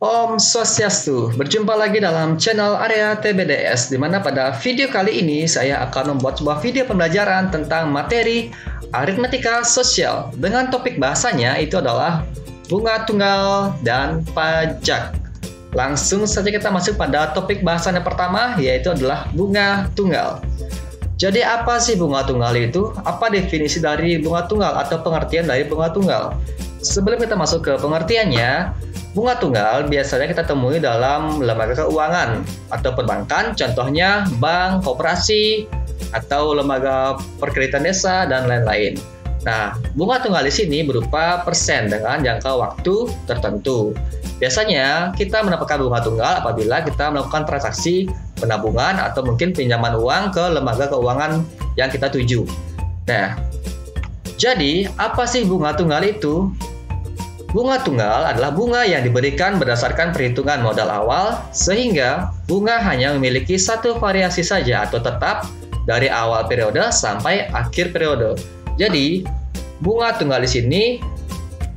Om Swastiastu, berjumpa lagi dalam channel Area TBDS, di mana pada video kali ini saya akan membuat sebuah video pembelajaran tentang materi aritmatika sosial dengan topik bahasanya itu adalah bunga tunggal dan pajak. Langsung saja kita masuk pada topik bahasan yang pertama, yaitu adalah bunga tunggal. Jadi apa sih bunga tunggal itu? Apa definisi dari bunga tunggal atau pengertian dari bunga tunggal? Sebelum kita masuk ke pengertiannya, bunga tunggal biasanya kita temui dalam lembaga keuangan atau perbankan, contohnya bank, koperasi, atau lembaga perkreditan desa, dan lain-lain. Nah, bunga tunggal di sini berupa persen dengan jangka waktu tertentu. Biasanya kita mendapatkan bunga tunggal apabila kita melakukan transaksi penabungan atau mungkin pinjaman uang ke lembaga keuangan yang kita tuju. Nah, jadi apa sih bunga tunggal itu? Bunga tunggal adalah bunga yang diberikan berdasarkan perhitungan modal awal, sehingga bunga hanya memiliki satu variasi saja atau tetap dari awal periode sampai akhir periode. Jadi, bunga tunggal di sini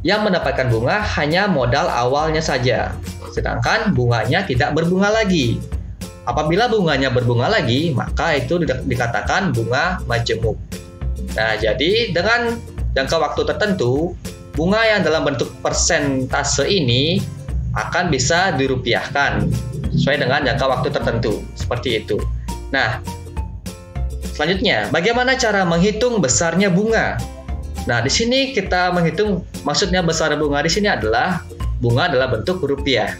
yang mendapatkan bunga hanya modal awalnya saja, sedangkan bunganya tidak berbunga lagi. Apabila bunganya berbunga lagi, maka itu dikatakan bunga majemuk. Nah, jadi dengan jangka waktu tertentu, bunga yang dalam bentuk persentase ini akan bisa dirupiahkan sesuai dengan jangka waktu tertentu, seperti itu. Nah, selanjutnya, bagaimana cara menghitung besarnya bunga? Nah, di sini kita menghitung, maksudnya besar bunga di sini adalah bunga dalam bentuk rupiah.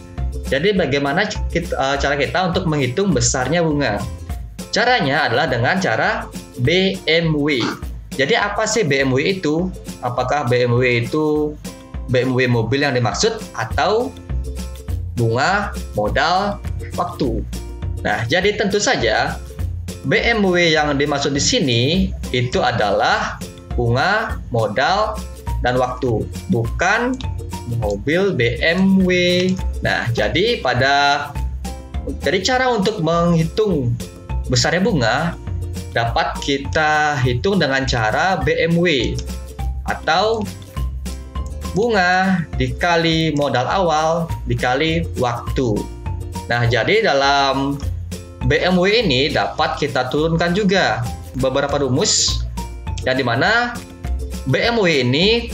Jadi bagaimana cara kita untuk menghitung besarnya bunga? Caranya adalah dengan cara BMW. Jadi apa sih BMW itu? Apakah BMW itu BMW mobil yang dimaksud atau bunga modal waktu? Nah, jadi tentu saja BMW yang dimaksud di sini itu adalah bunga modal dan waktu, bukan mobil BMW. Nah, jadi cara untuk menghitung besarnya bunga dapat kita hitung dengan cara BMW atau bunga dikali modal awal dikali waktu. Nah, jadi dalam BMW ini dapat kita turunkan juga beberapa rumus yang dimana BMW ini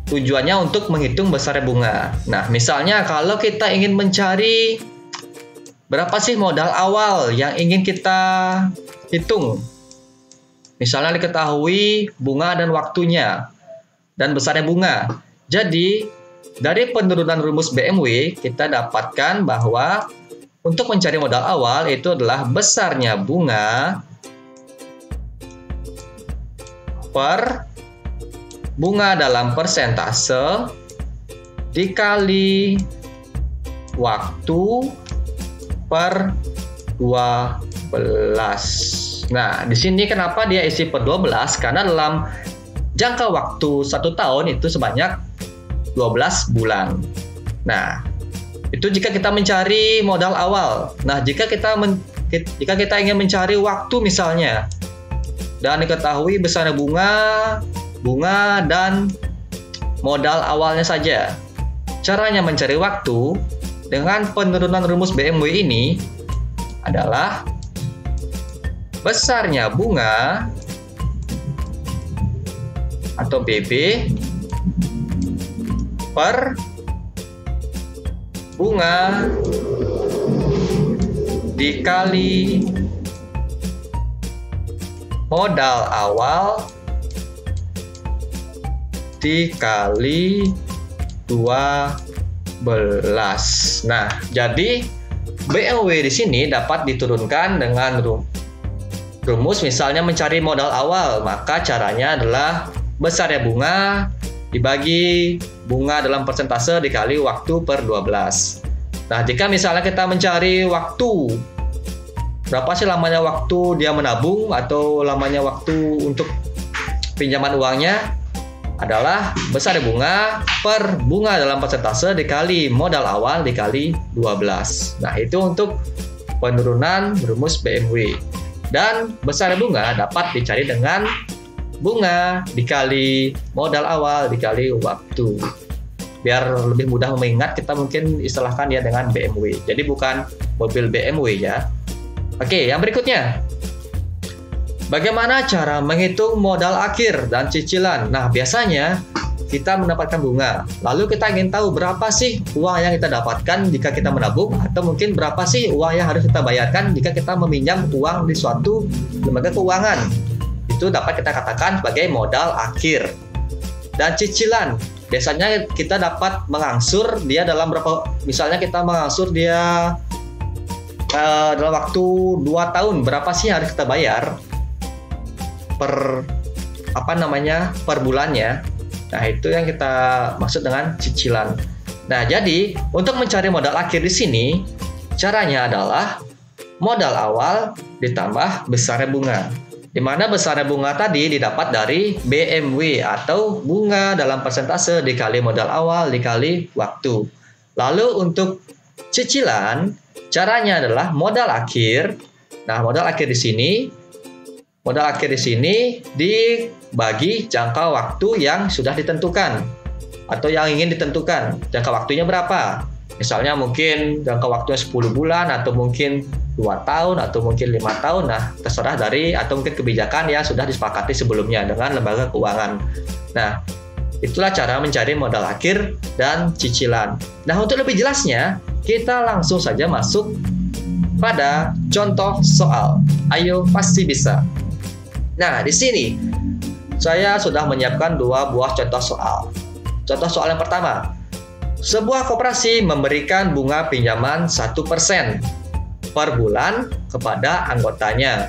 tujuannya untuk menghitung besarnya bunga. Nah, misalnya kalau kita ingin mencari berapa sih modal awal yang ingin kita hitung, misalnya diketahui bunga dan waktunya dan besarnya bunga. Jadi dari penurunan rumus BMW kita dapatkan bahwa untuk mencari modal awal itu adalah besarnya bunga per bunga dalam persentase dikali waktu per 12. Nah, di sini kenapa dia isi per 12? Karena dalam jangka waktu 1 tahun itu sebanyak 12 bulan. Nah, itu jika kita mencari modal awal. Nah, jika kita ingin mencari waktu misalnya, dan diketahui besarnya bunga dan modal awalnya saja. Caranya mencari waktu dengan penurunan rumus BMW ini adalah besarnya bunga atau BB per bunga dikali modal awal dikali 12. Nah, jadi BMW di sini dapat diturunkan dengan rumus misalnya mencari modal awal, maka caranya adalah besarnya bunga dibagi bunga dalam persentase dikali waktu per 12. Nah, jika misalnya kita mencari waktu, berapa sih lamanya waktu dia menabung atau lamanya waktu untuk pinjaman uangnya, adalah besar bunga per bunga dalam persentase dikali modal awal dikali 12. Nah, itu untuk penurunan rumus BMW. Dan besar bunga dapat dicari dengan bunga dikali modal awal dikali waktu. biar lebih mudah mengingat, kita mungkin istilahkan dia dengan BMW. Jadi bukan mobil BMW ya. Oke, yang berikutnya. Bagaimana cara menghitung modal akhir dan cicilan? Nah, biasanya kita mendapatkan bunga. Lalu kita ingin tahu berapa sih uang yang kita dapatkan jika kita menabung, atau mungkin berapa sih uang yang harus kita bayarkan jika kita meminjam uang di suatu lembaga keuangan. Itu dapat kita katakan sebagai modal akhir. Dan cicilan, biasanya kita dapat mengangsur dia dalam berapa, misalnya kita mengangsur dia dalam waktu 2 tahun, berapa sih harus kita bayar per per bulannya. Nah, itu yang kita maksud dengan cicilan. Nah, jadi untuk mencari modal akhir di sini, caranya adalah modal awal ditambah besarnya bunga. Di mana besarnya bunga tadi didapat dari BMW atau bunga dalam persentase dikali modal awal dikali waktu. Lalu untuk cicilan, caranya adalah modal akhir. Nah, modal akhir di sini dibagi jangka waktu yang sudah ditentukan atau yang ingin ditentukan. Jangka waktunya berapa? Misalnya mungkin jangka waktunya 10 bulan atau mungkin 2 tahun atau mungkin 5 tahun. Nah, terserah dari atau mungkin kebijakan yang sudah disepakati sebelumnya dengan lembaga keuangan. Nah, itulah cara mencari modal akhir dan cicilan. Nah, untuk lebih jelasnya, kita langsung saja masuk pada contoh soal. Ayo, pasti bisa. Nah, di sini saya sudah menyiapkan 2 buah contoh soal. Contoh soal yang pertama. Sebuah koperasi memberikan bunga pinjaman 1% per bulan kepada anggotanya.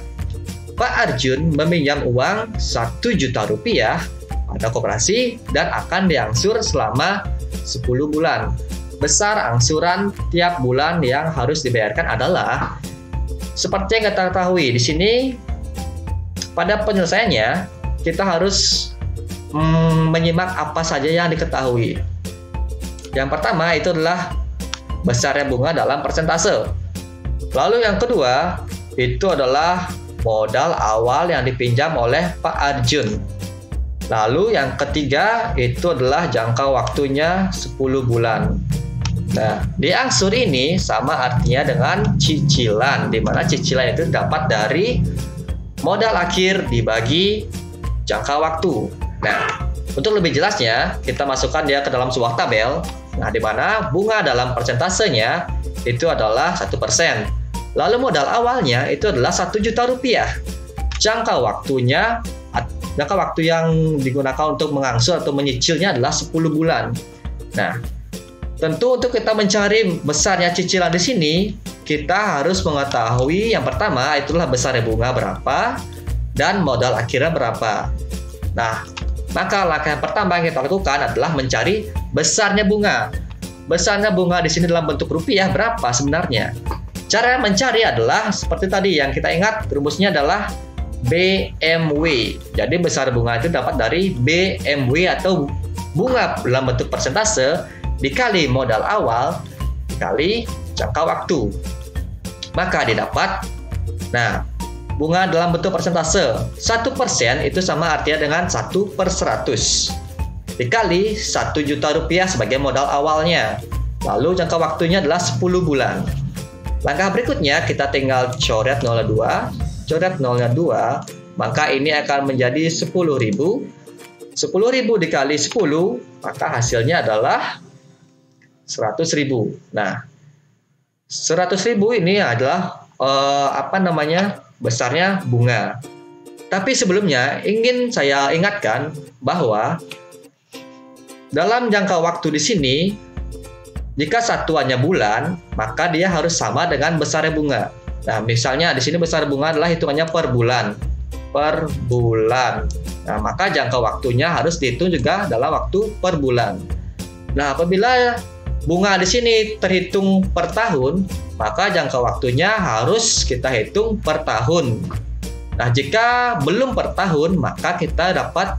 Pak Arjun meminjam uang 1 juta rupiah pada koperasi dan akan diangsur selama 10 bulan. Besar angsuran tiap bulan yang harus dibayarkan adalah, seperti yang kita ketahui di sini, pada penyelesaiannya kita harus menyimak apa saja yang diketahui. Yang pertama itu adalah besarnya bunga dalam persentase. Lalu yang kedua itu adalah modal awal yang dipinjam oleh Pak Arjun. Lalu yang ketiga itu adalah jangka waktunya 10 bulan. Nah, diangsur ini sama artinya dengan cicilan, di mana cicilan itu dapat dari modal akhir dibagi jangka waktu. Nah, untuk lebih jelasnya, kita masukkan dia ke dalam sebuah tabel. Nah, di mana bunga dalam persentasenya itu adalah 1%. Lalu modal awalnya itu adalah 1 juta rupiah. Jangka waktu yang digunakan untuk mengangsur atau menyicilnya adalah 10 bulan. Nah, tentu untuk kita mencari besarnya cicilan di sini, kita harus mengetahui yang pertama itulah besarnya bunga berapa dan modal akhirnya berapa. Nah, maka langkah yang pertama yang kita lakukan adalah mencari besarnya bunga. Besarnya bunga di sini dalam bentuk rupiah berapa sebenarnya? Cara mencari adalah seperti tadi yang kita ingat, rumusnya adalah BMW. Jadi besar bunga itu dapat dari BMW atau bunga dalam bentuk persentase dikali modal awal dikali jangka waktu, maka didapat, nah, bunga dalam bentuk persentase 1% itu sama artinya dengan 1/100 dikali 1 juta rupiah sebagai modal awalnya. Lalu jangka waktunya adalah 10 bulan. Langkah berikutnya kita tinggal coret 02, maka ini akan menjadi 10.000. 10.000 dikali 10, maka hasilnya adalah 100.000. Nah, 100.000 ini adalah besarnya bunga. Tapi sebelumnya ingin saya ingatkan bahwa dalam jangka waktu di sini, jika satuannya bulan, maka dia harus sama dengan besarnya bunga. Nah, misalnya di sini besar bunga adalah hitungannya per bulan. Nah, maka jangka waktunya harus dihitung juga dalam waktu per bulan. Nah, apabila bunga di sini terhitung per tahun, maka jangka waktunya harus kita hitung per tahun. Nah, jika belum per tahun, maka kita dapat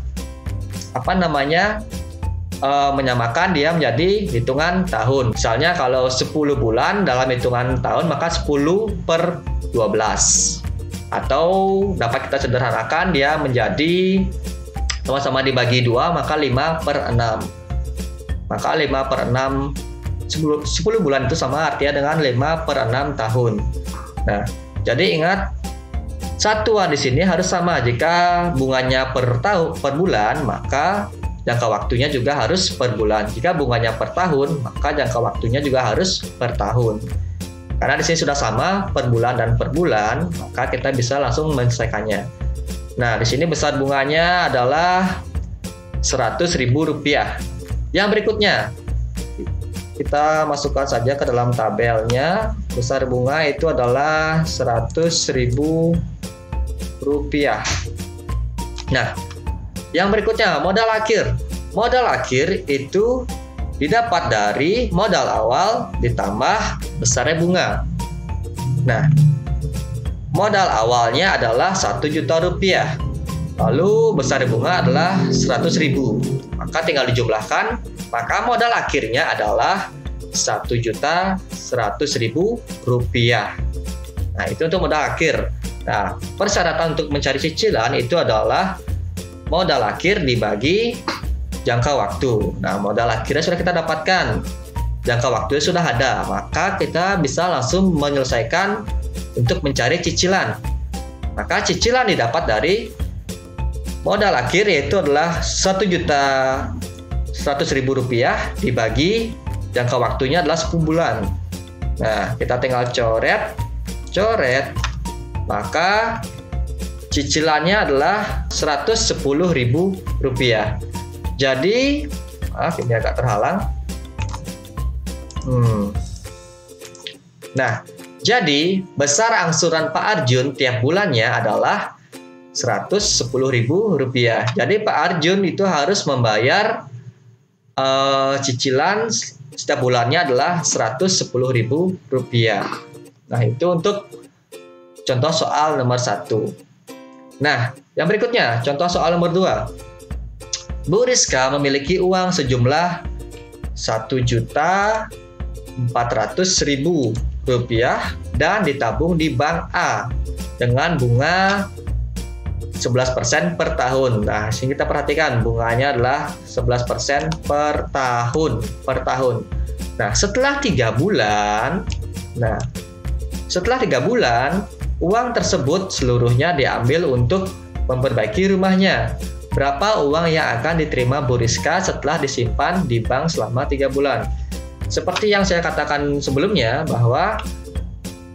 menyamakan dia menjadi hitungan tahun. Misalnya kalau 10 bulan dalam hitungan tahun, maka 10/12. Atau dapat kita sederhanakan dia menjadi sama-sama dibagi 2, maka 5/6. Maka 5/6 10 bulan itu sama artinya dengan 5/6 tahun. Nah, jadi ingat satuan di sini harus sama. Jika bunganya per bulan, maka jangka waktunya juga harus per bulan. Jika bunganya per tahun, maka jangka waktunya juga harus per tahun. Karena di sini sudah sama per bulan dan per bulan, maka kita bisa langsung menyelesaikannya. Nah, di sini besar bunganya adalah Rp100.000. Yang berikutnya, kita masukkan saja ke dalam tabelnya. Besar bunga itu adalah Rp100.000. Nah, yang berikutnya modal akhir. Modal akhir itu didapat dari modal awal ditambah besarnya bunga. Nah, modal awalnya adalah Rp1.000.000. Lalu besar bunga adalah 100.000. Maka tinggal dijumlahkan, maka modal akhirnya adalah Rp1.100.000. Nah, itu untuk modal akhir. Nah, persyaratan untuk mencari cicilan itu adalah modal akhir dibagi jangka waktu. Nah, modal akhirnya sudah kita dapatkan, jangka waktunya sudah ada, maka kita bisa langsung menyelesaikan untuk mencari cicilan. Maka cicilan didapat dari modal akhir yaitu adalah Rp1.100.000 dibagi jangka waktunya adalah 10 bulan. Nah, kita tinggal coret, maka cicilannya adalah Rp110.000. Jadi, ini agak terhalang. Nah, jadi besar angsuran Pak Arjun tiap bulannya adalah Rp110.000. Jadi Pak Arjun itu harus membayar cicilan setiap bulannya adalah Rp110.000. Nah, itu untuk contoh soal nomor 1. Nah, yang berikutnya, contoh soal nomor 2. Bu Rizka memiliki uang sejumlah Rp1.400.000 dan ditabung di Bank A dengan bunga 11% per tahun. Nah, sini kita perhatikan bunganya adalah 11% per tahun. Nah, setelah 3 bulan, uang tersebut seluruhnya diambil untuk memperbaiki rumahnya. Berapa uang yang akan diterima Bu Rizka setelah disimpan di bank selama 3 bulan? Seperti yang saya katakan sebelumnya, bahwa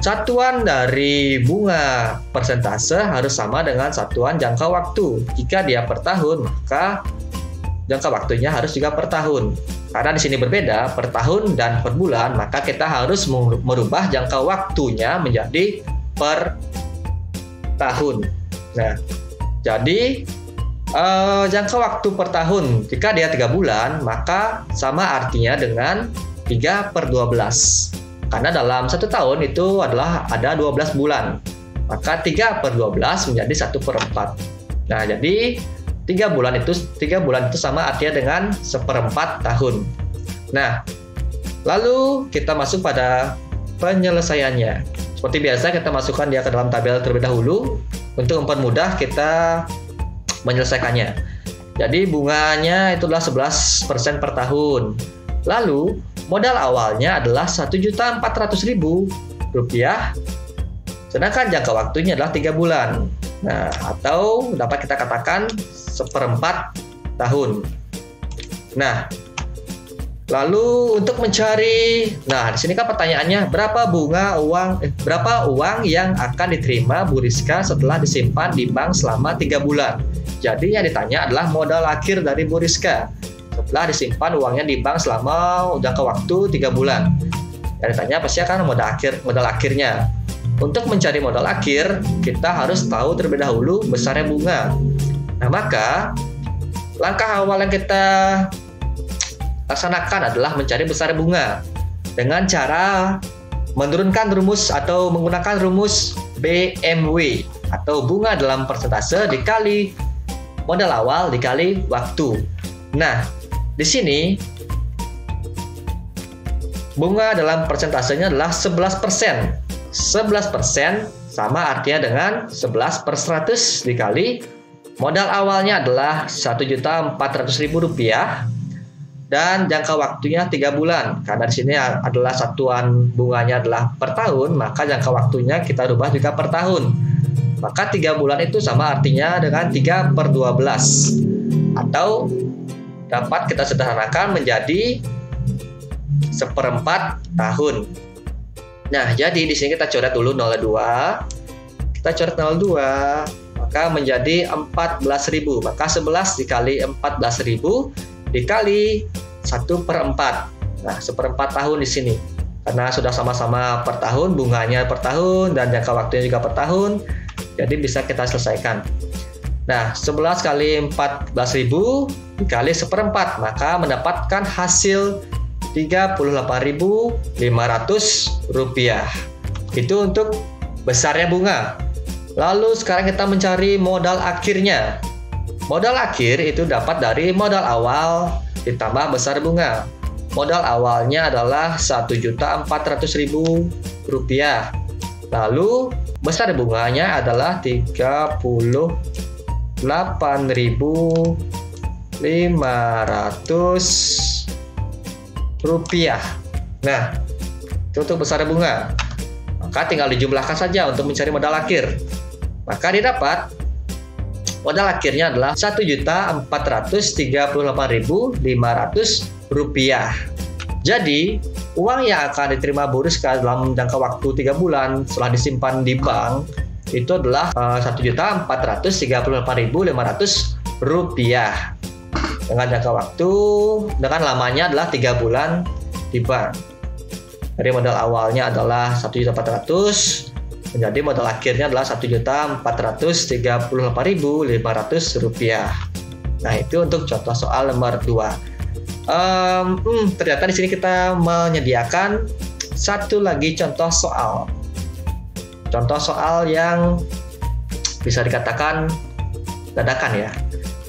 satuan dari bunga persentase harus sama dengan satuan jangka waktu. Jika dia per tahun, maka jangka waktunya harus juga per tahun. Karena di sini berbeda, per tahun dan per bulan, maka kita harus merubah jangka waktunya menjadi per tahun. Nah, jadi jangka waktu per tahun, jika dia 3 bulan, maka sama artinya dengan 3/12. Karena dalam 1 tahun itu adalah ada 12 bulan. Maka 3/12 menjadi 1/4. Nah, jadi 3 bulan itu sama artinya dengan 1/4 tahun. Nah, lalu kita masuk pada penyelesaiannya. Seperti biasa, kita masukkan dia ke dalam tabel terlebih dahulu untuk mempermudah kita menyelesaikannya. Jadi bunganya itu adalah 11% per tahun. Lalu modal awalnya adalah Rp1.400.000, sedangkan jangka waktunya adalah 3 bulan. Nah, atau dapat kita katakan 1/4 tahun. Nah, lalu untuk mencari, di sini kan pertanyaannya berapa uang yang akan diterima Bu Rizka setelah disimpan di bank selama 3 bulan. Jadi yang ditanya adalah modal akhir dari Bu Rizka setelah disimpan uangnya di bank selama jangka waktu 3 bulan. Yang ditanya pasti akan modal akhirnya. Untuk mencari modal akhir, kita harus tahu terlebih dahulu besarnya bunga. Nah, maka langkah awal yang kita laksanakan adalah mencari besar bunga dengan cara menurunkan rumus atau menggunakan rumus BMW atau bunga dalam persentase dikali modal awal dikali waktu. Nah, di sini bunga dalam persentasenya adalah 11%. 11% sama artinya dengan 11/100 dikali modal awalnya adalah Rp1.400.000. dan jangka waktunya 3 bulan. Karena di sini adalah satuan bunganya adalah per tahun, maka jangka waktunya kita rubah juga per tahun. Maka 3 bulan itu sama artinya dengan 3/12, atau dapat kita sederhanakan menjadi 1/4 tahun. Nah, jadi di sini kita coret dulu 02. Kita coret 02, maka menjadi 14.000. Maka 11 dikali 14.000 dikali 1/4. Nah, 1/4 tahun di sini. Karena sudah sama-sama per tahun, bunganya per tahun, dan jangka waktunya juga per tahun. Jadi bisa kita selesaikan. Nah, 11 kali 14.000 dikali 1/4, maka mendapatkan hasil Rp38.500. Itu untuk besarnya bunga. Lalu sekarang kita mencari modal akhirnya. Modal akhir itu dapat dari modal awal ditambah besar bunga. Modal awalnya adalah Rp1.400.000. Lalu besar bunganya adalah Rp38.500. Nah, itu untuk besar bunga. Maka tinggal dijumlahkan saja untuk mencari modal akhir. Maka didapat modal akhirnya adalah Rp1.438.500. Jadi, uang yang akan diterima Bu Rizka dalam jangka waktu 3 bulan setelah disimpan di bank itu adalah Rp1.438.500 dengan jangka waktu, dengan lamanya adalah 3 bulan di bank. Dari modal awalnya adalah Rp1.400.000 menjadi modal akhirnya adalah Rp1.438.500. Nah, itu untuk contoh soal nomor 2. Ternyata di sini kita menyediakan satu lagi contoh soal. Contoh soal yang bisa dikatakan dadakan ya.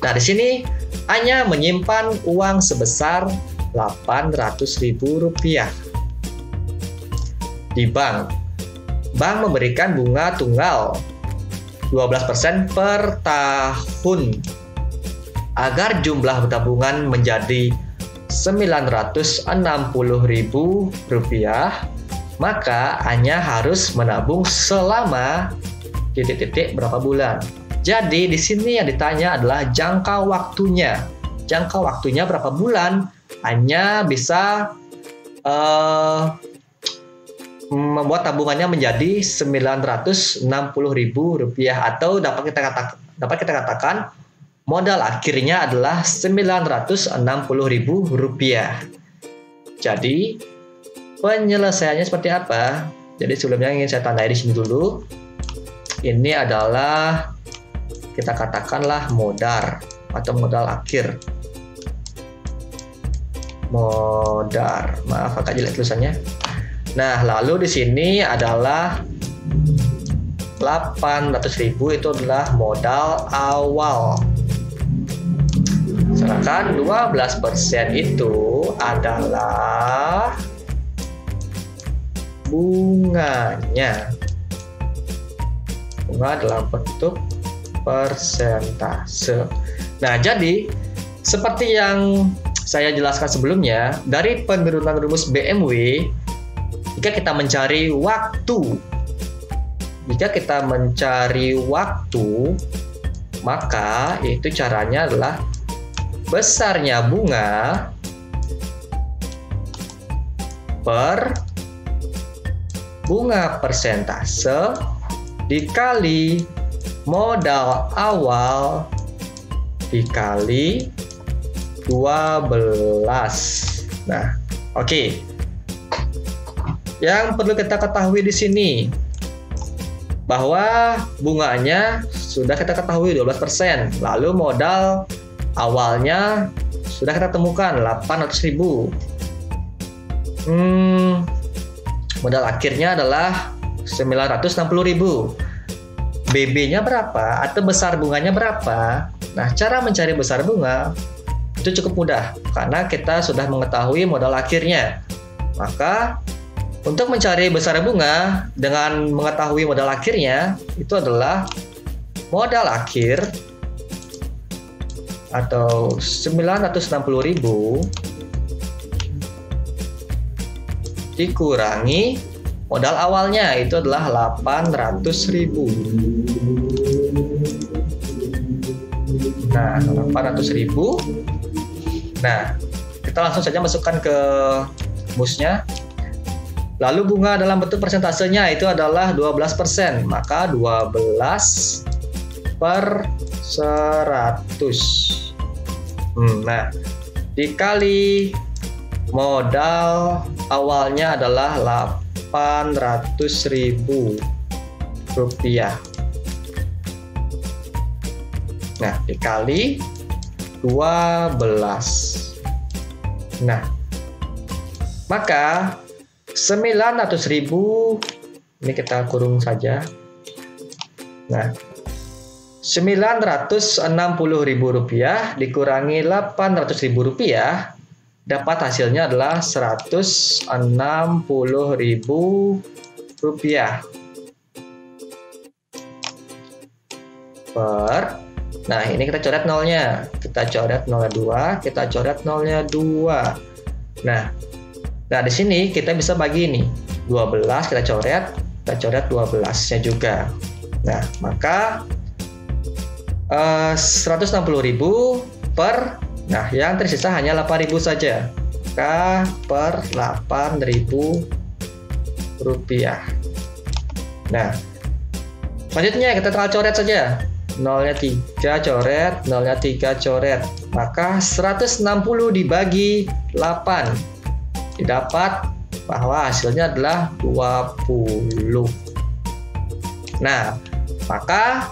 Nah, di sini hanya menyimpan uang sebesar Rp800.000 di bank. Bank memberikan bunga tunggal 12% per tahun. Agar jumlah tabungan menjadi Rp960.000, maka Anya harus menabung selama berapa bulan. Jadi di sini yang ditanya adalah jangka waktunya. Jangka waktunya berapa bulan? Hanya bisa membuat tabungannya menjadi Rp960.000, atau dapat kita katakan modal akhirnya adalah Rp960.000. Jadi penyelesaiannya seperti apa? Jadi sebelumnya ingin saya tandai di sini dulu. Ini adalah kita katakanlah modal atau modal akhir. Modal, maaf agak jelek tulisannya. Nah, lalu di sini adalah 800.000 itu adalah modal awal. Sedangkan 12% itu adalah bunganya. Bunga dalam bentuk persentase. Nah, jadi seperti yang saya jelaskan sebelumnya, dari penurunan rumus BMW, jika kita mencari waktu, maka itu caranya adalah besarnya bunga per bunga persentase dikali modal awal dikali 12. Nah, oke. Yang perlu kita ketahui di sini bahwa bunganya sudah kita ketahui 12%, lalu modal awalnya sudah kita temukan 800.000. Modal akhirnya adalah 960.000. BB-nya berapa atau besar bunganya berapa? Nah, cara mencari besar bunga itu cukup mudah karena kita sudah mengetahui modal akhirnya. Maka untuk mencari besar bunga dengan mengetahui modal akhirnya itu adalah modal akhir atau 960.000 dikurangi modal awalnya, itu adalah 800.000. Nah, 800.000. Nah, kita langsung saja masukkan ke rumusnya. Lalu bunga dalam bentuk persentasenya itu adalah 12%, maka 12 per 100. Nah, dikali modal awalnya adalah 800.000 rupiah. Nah, dikali 12. Nah, maka 900.000 ini kita kurung saja. Nah, 960.000 rupiah dikurangi 800.000 rupiah, dapat hasilnya adalah 160.000 rupiah per. Nah, ini kita coret nolnya, kita coret nolnya 2, kita coret nolnya 2. Nah, di sini kita bisa bagi ini 12, kita coret 12-nya juga. Nah, maka 160.000 per, nah yang tersisa hanya 8.000 saja, maka per 8.000 rupiah. Nah, selanjutnya kita tinggal coret saja, nolnya 3 coret, nolnya 3 coret, maka 160 dibagi 8 didapat bahwa hasilnya adalah 20. Nah, maka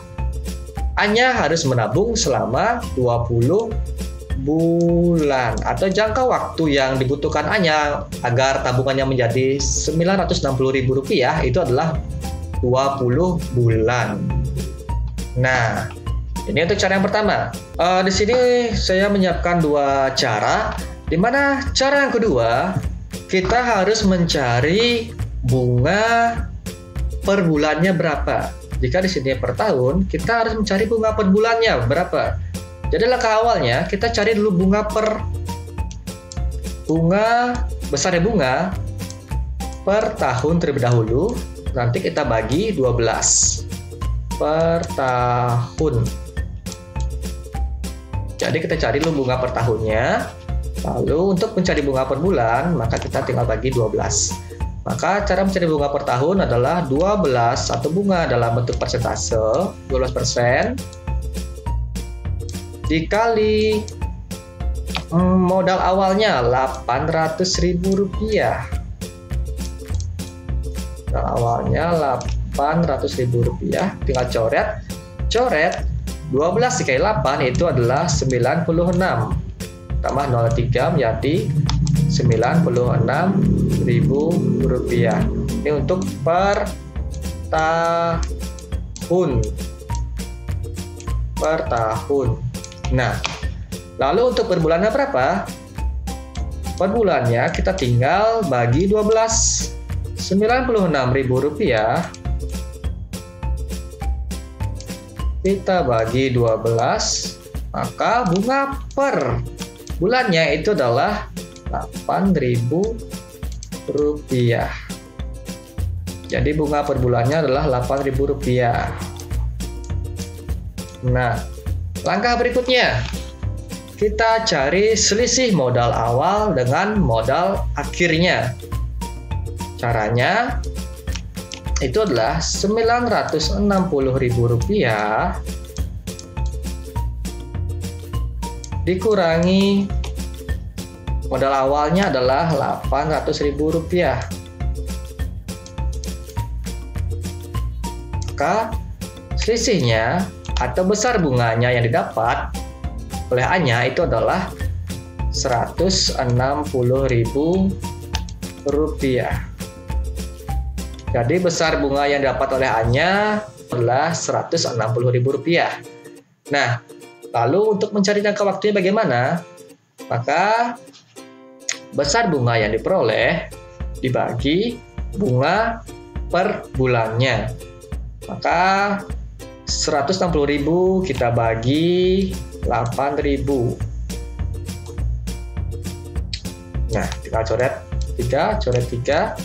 Anya harus menabung selama 20 bulan atau jangka waktu yang dibutuhkan Anya agar tabungannya menjadi 960.000 rupiah itu adalah 20 bulan. Nah, ini untuk cara yang pertama. Di sini saya menyiapkan 2 cara, di mana cara yang kedua kita harus mencari bunga per bulannya berapa. Jika di sini per tahun, kita harus mencari bunga per bulannya berapa. Jadi langkah awalnya kita cari dulu besarnya bunga per tahun terlebih dahulu. Nanti kita bagi 12 per tahun. Jadi kita cari dulu bunga per tahunnya. Lalu untuk mencari bunga per bulan, maka kita tinggal bagi 12. Maka cara mencari bunga per tahun adalah 12 atau bunga dalam bentuk persentase 12% dikali modal awalnya 800.000 rupiah. Modal awalnya 800.000 rupiah, tinggal coret 12 dikali 8 itu adalah 96, tambah 03 menjadi 96.000 rupiah. Ini untuk per tahun. Nah, lalu untuk per bulannya berapa? Per bulannya kita tinggal bagi 12. 96.000 rupiah kita bagi 12, maka bunga per bulannya itu adalah 8.000 rupiah. Jadi bunga per bulannya adalah 8.000 rupiah. Nah, langkah berikutnya kita cari selisih modal awal dengan modal akhirnya. Caranya itu adalah 960.000 rupiah dikurangi modal awalnya adalah 800.000 rupiah. Maka selisihnya atau besar bunganya yang didapat oleh Anya itu adalah 160.000 rupiah. Jadi besar bunga yang didapat oleh Anya adalah 160.000 rupiah. Nah, lalu untuk mencari jangka waktunya bagaimana? Maka besar bunga yang diperoleh dibagi bunga per bulannya. Maka 160.000 kita bagi 8.000. Nah, tinggal coret 3, coret 3,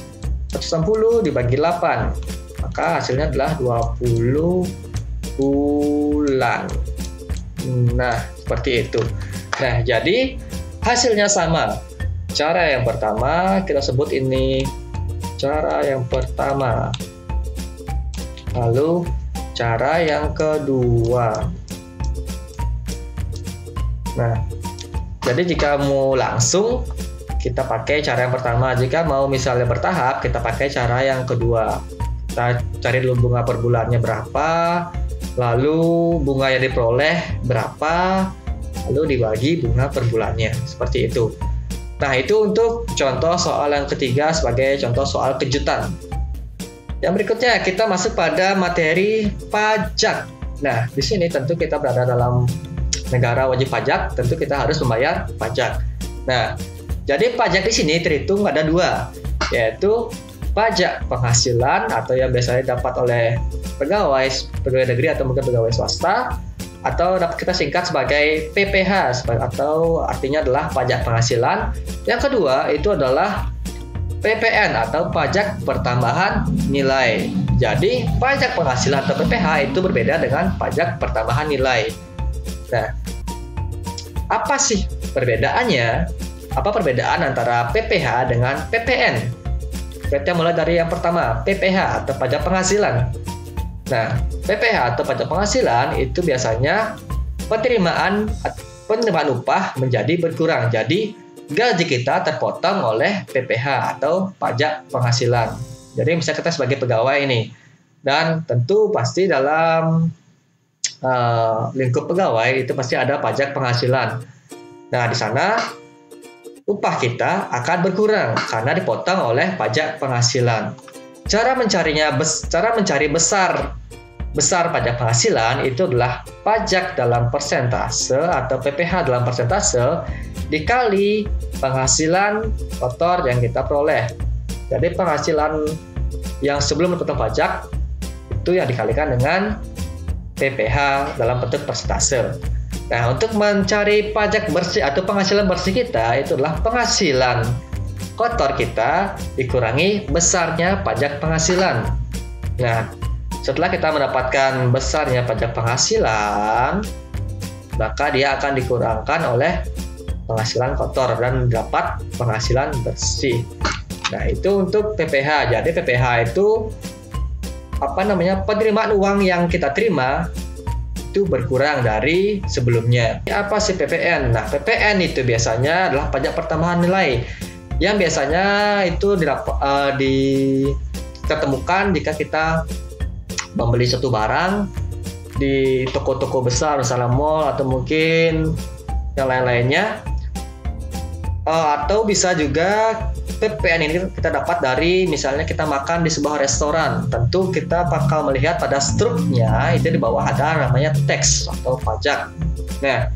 160 dibagi 8. Maka hasilnya adalah 20 bulan. Nah, seperti itu. Nah, jadi hasilnya sama. Cara yang pertama kita sebut ini cara yang pertama. Lalu cara yang kedua. Nah, jadi jika mau langsung kita pakai cara yang pertama. Jika mau misalnya bertahap, kita pakai cara yang kedua. Kita cari dulu bunga per bulannya berapa, lalu bunga yang diperoleh berapa, lalu dibagi bunga per bulannya. Seperti itu. Nah, itu untuk contoh soal yang ketiga sebagai contoh soal kejutan. Yang berikutnya kita masuk pada materi pajak. Nah, di sini tentu kita berada dalam negara wajib pajak, tentu kita harus membayar pajak. Nah, jadi pajak di sini terhitung ada dua, yaitu pajak penghasilan atau yang biasanya dapat oleh pegawai negeri atau mungkin pegawai swasta, atau dapat kita singkat sebagai PPH atau artinya adalah pajak penghasilan. Yang kedua itu adalah PPN atau pajak pertambahan nilai. Jadi pajak penghasilan atau PPH itu berbeda dengan pajak pertambahan nilai. Nah, apa sih perbedaannya? Apa perbedaan antara PPH dengan PPN? Kita mulai dari yang pertama, PPH atau pajak penghasilan. Nah, PPH atau pajak penghasilan itu biasanya penerimaan upah menjadi berkurang. Jadi gaji kita terpotong oleh PPH atau pajak penghasilan. Jadi misalnya kita sebagai pegawai ini, dan tentu pasti dalam lingkup pegawai itu pasti ada pajak penghasilan. Nah, di sana upah kita akan berkurang karena dipotong oleh pajak penghasilan. Cara mencari besar pajak penghasilan itu adalah pajak dalam persentase atau PPH dalam persentase dikali penghasilan kotor yang kita peroleh. Jadi penghasilan yang sebelum dipotong pajak itu yang dikalikan dengan PPH dalam bentuk persentase. Nah, untuk mencari pajak bersih atau penghasilan bersih kita itu adalah penghasilan kotor kita dikurangi besarnya pajak penghasilan. Nah, setelah kita mendapatkan besarnya pajak penghasilan, maka dia akan dikurangkan oleh penghasilan kotor dan dapat penghasilan bersih. Nah, itu untuk PPH. Jadi PPH itu penerimaan uang yang kita terima itu berkurang dari sebelumnya. Apa sih PPN? Nah, PPN itu biasanya adalah pajak pertambahan nilai yang biasanya itu ditemukan jika kita membeli suatu barang di toko-toko besar, misalnya mall atau mungkin yang lain-lainnya. Atau bisa juga PPN ini kita dapat dari misalnya kita makan di sebuah restoran. Tentu kita bakal melihat pada struknya itu di bawah ada namanya tax atau pajak. Nah,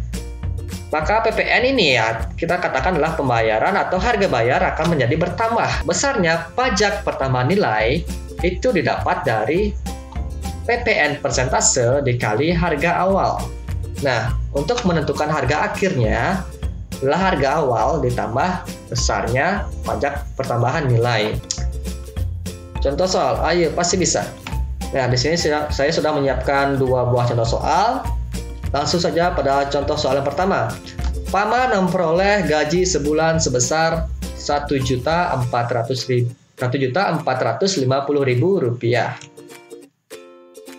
maka PPN ini ya kita katakan adalah pembayaran atau harga bayar akan menjadi bertambah. Besarnya pajak pertambahan nilai itu didapat dari PPN persentase dikali harga awal. Nah, untuk menentukan harga akhirnya adalah harga awal ditambah besarnya pajak pertambahan nilai. Contoh soal, ayo pasti bisa. Nah, di sini saya sudah menyiapkan dua buah contoh soal. Langsung saja pada contoh soal yang pertama. Paman memperoleh gaji sebulan sebesar Rp1.450.000.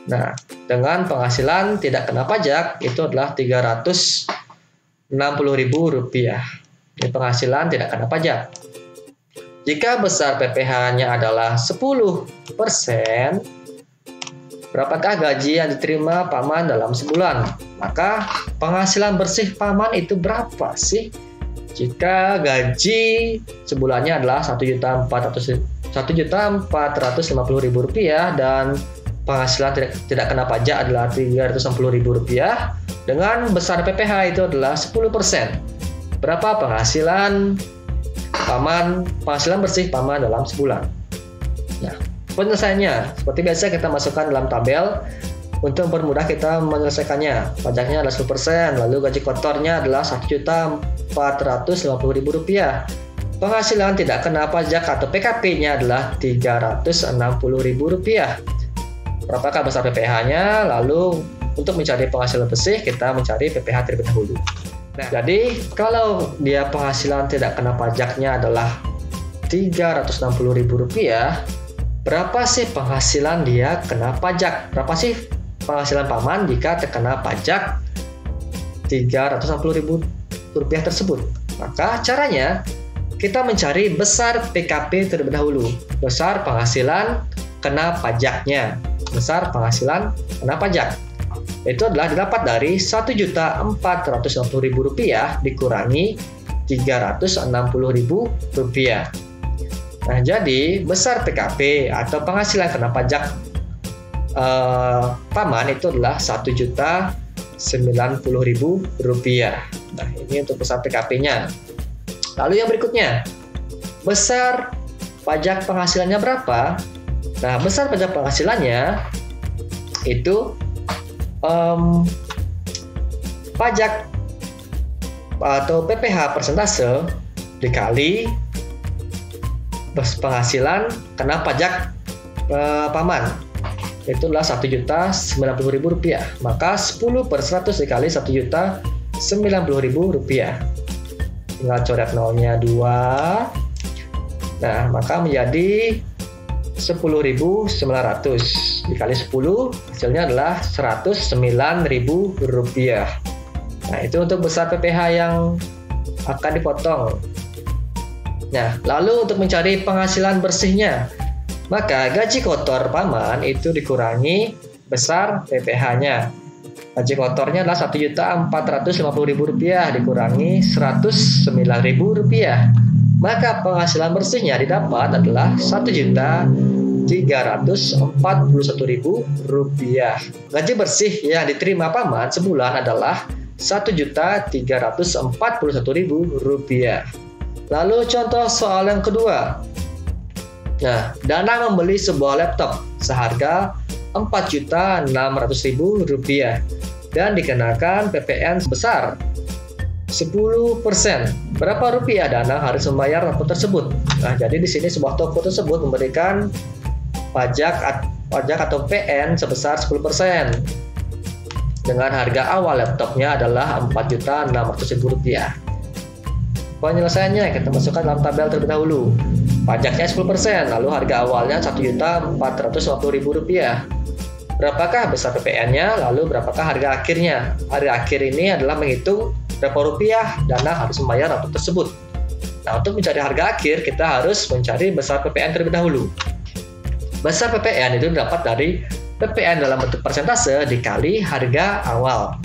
Nah, dengan penghasilan tidak kena pajak itu adalah Rp360.000. Ini penghasilan tidak kena pajak. Jika besar PPH-nya adalah 10%, berapakah gaji yang diterima Paman dalam sebulan? Maka penghasilan bersih Paman itu berapa sih? Jika gaji sebulannya adalah Rp1.450.000 dan penghasilan tidak kena pajak adalah Rp360.000, dengan besar PPH itu adalah 10%. Berapa penghasilan penghasilan bersih Paman dalam sebulan? Nah, penyelesaiannya seperti biasa kita masukkan dalam tabel untuk mempermudah kita menyelesaikannya. Pajaknya adalah 10%, lalu gaji kotornya adalah Rp1.450.000. penghasilan tidak kena pajak atau PKP-nya adalah Rp360.000. Berapakah besar PPh-nya? Lalu untuk mencari penghasilan bersih, kita mencari PPh terlebih dahulu. Nah, jadi kalau dia penghasilan tidak kena pajaknya adalah Rp360.000, berapa sih penghasilan dia kena pajak? Berapa sih penghasilan paman jika terkena pajak Rp360.000 tersebut? Maka caranya kita mencari besar PKP terlebih dahulu. Besar penghasilan kena pajaknya. Besar penghasilan kena pajak. Itu adalah didapat dari Rp1.450.000 dikurangi Rp360.000. Nah, jadi besar PKP atau penghasilan kena pajak paman itu adalah Rp1.090.000. Nah, ini untuk besar PKP-nya. Lalu yang berikutnya, besar pajak penghasilannya berapa? Nah, besar pajak penghasilannya itu pajak atau PPh persentase dikali penghasilan kena pajak paman. Itu adalah Rp1.090.000. Maka 10/100 dikali Rp1.090.000. Tinggal coret nolnya 2. Nah, maka menjadi 10.900 dikali 10, hasilnya adalah Rp109.000. Nah, itu untuk besar PPh yang akan dipotong. Nah, lalu untuk mencari penghasilan bersihnya, maka gaji kotor paman itu dikurangi besar PPh-nya. Gaji kotornya adalah Rp1.450.000 dikurangi Rp109.000. Maka penghasilan bersihnya didapat adalah Rp1.341.000. Gaji bersih yang diterima paman sebulan adalah Rp1.341.000. Lalu contoh soal yang kedua. Nah, Dana membeli sebuah laptop seharga Rp4.600.000 dan dikenakan PPN sebesar 10%. Berapa rupiah Dana harus membayar laptop tersebut? Nah, jadi di sini sebuah toko tersebut memberikan pajak atau PN sebesar 10%. Dengan harga awal laptopnya adalah Rp4.600.000. Penyelesaiannya kita masukkan dalam tabel terlebih dahulu. Pajaknya 10%, lalu harga awalnya Rp1.450.000. Berapakah besar PPN-nya, lalu berapakah harga akhirnya? Harga akhir ini adalah menghitung berapa rupiah Dana harus membayar laptop tersebut. Nah, untuk mencari harga akhir, kita harus mencari besar PPN terlebih dahulu. Besar PPN itu dapat dari PPN dalam bentuk persentase dikali harga awal.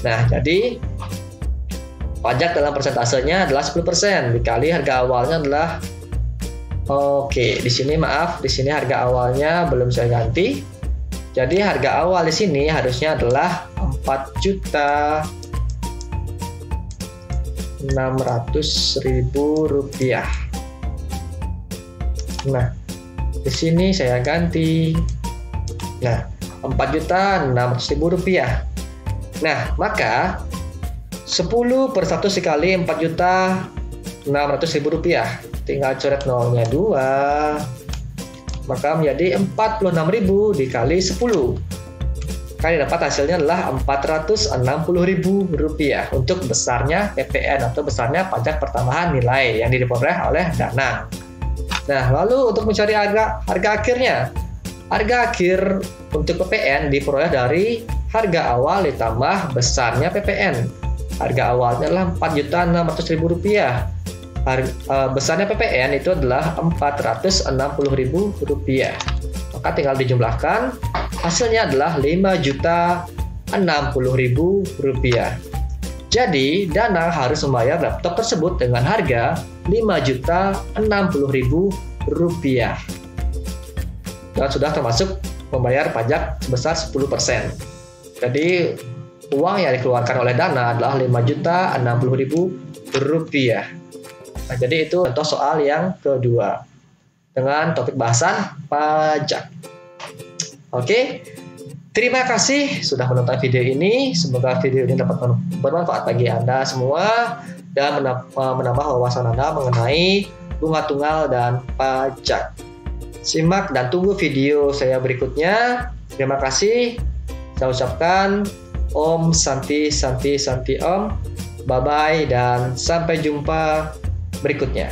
Nah, jadi pajak dalam persentasenya adalah 10% dikali harga awalnya adalah di sini harga awalnya belum saya ganti. Jadi harga awal di sini harusnya adalah Rp4.600.000. Nah, di sini saya ganti. Nah, Rp4.600.000. Nah, maka 10/100 dikali Rp4.600.000. Tinggal coret nolnya 2. Maka menjadi Rp46.000 dikali 10. Kali dapat hasilnya adalah Rp460.000 untuk besarnya PPN atau besarnya pajak pertambahan nilai yang diperoleh oleh Dana. Nah, lalu untuk mencari harga akhirnya, harga akhir untuk PPN diperoleh dari harga awal ditambah besarnya PPN. Harga awalnya adalah Rp4.600.000. Besarnya PPN itu adalah Rp460.000. Maka tinggal dijumlahkan, hasilnya adalah Rp5.060.000. Jadi, Dana harus membayar laptop tersebut dengan harga Rp5.060.000. Dan sudah termasuk membayar pajak sebesar 10%. Jadi, uang yang dikeluarkan oleh Dana adalah Rp5.060.000. Nah, jadi itu contoh soal yang kedua dengan topik bahasan pajak. Oke, terima kasih sudah menonton video ini. Semoga video ini dapat bermanfaat bagi Anda semua. dan menambah wawasan Anda mengenai bunga tunggal dan pajak. Simak dan tunggu video saya berikutnya. Terima kasih. Saya ucapkan Om Santi Santi Santi Om. Bye bye dan sampai jumpa berikutnya.